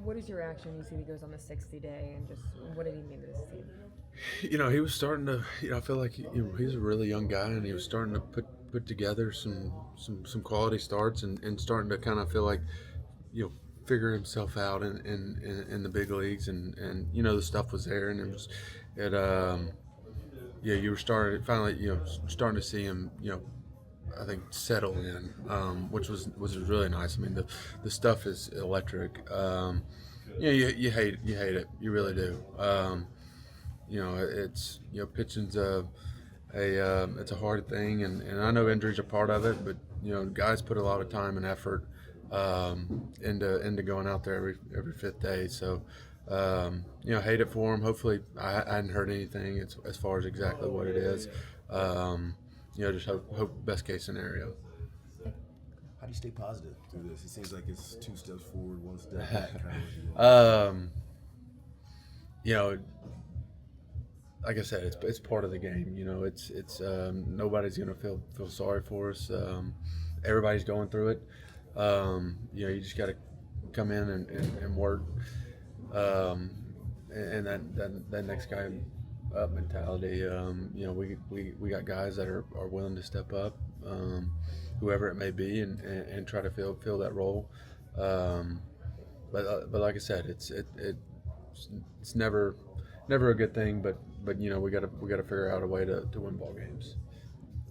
What is your reaction when you see he goes on the 60-day, and just what did he mean to this team? He was starting to. I feel like he's a really young guy, and he was starting to put together some quality starts, and starting to kind of feel like you know figure himself out in the big leagues, and the stuff was there, and it yeah, you were starting finally starting to see him I think settle in, which was really nice. I mean, the stuff is electric. You hate it, you really do. It's pitching's a it's a hard thing, and I know injuries are part of it, but guys put a lot of time and effort into going out there every fifth day. So hate it for them. Hopefully, I hadn't heard anything as far as exactly what it is. Just hope best case scenario. How do you stay positive through this? It seems like it's two steps forward, one step back kind of deal. You know, like I said, it's part of the game. It's nobody's gonna feel sorry for us. Everybody's going through it. You just got to come in and work, and that next guy up mentality. We got guys that are willing to step up, whoever it may be, and try to fill that role. But like I said, it's never a good thing. But we gotta figure out a way to win ball games.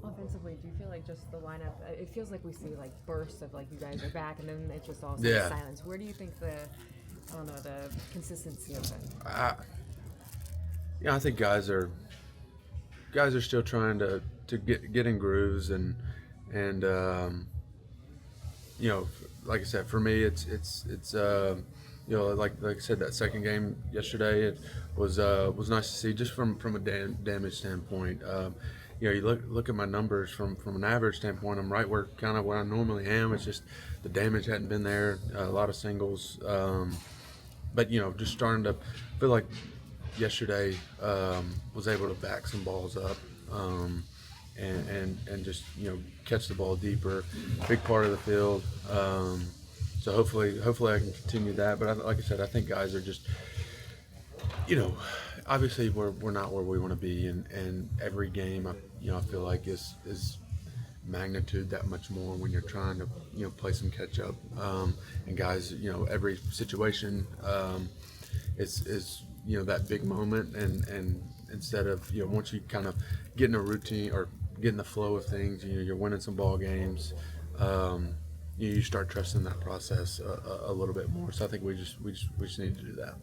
Offensively, do you feel like just the lineup? It feels like we see like bursts of like you guys are back, and then it just all Yeah. silence. Where do you think the consistency of it? I think guys are still trying to get in grooves, and like I said, for me, it's like I said, that second game yesterday, it was nice to see just from a damage standpoint. You look at my numbers from an average standpoint. I'm right where I normally am. It's just the damage hadn't been there. A lot of singles, but just starting to feel like yesterday was able to back some balls up, and just catch the ball deeper. Big part of the field. So hopefully I can continue that. But like I said, I think guys are just obviously we're not where we want to be, and every game I feel like is magnitude that much more when you're trying to play some catch up, and guys every situation is that big moment, and instead of once you kind of get in a routine or get in the flow of things, you're winning some ball games. You start trusting that process a little bit more. So I think we just need to do that.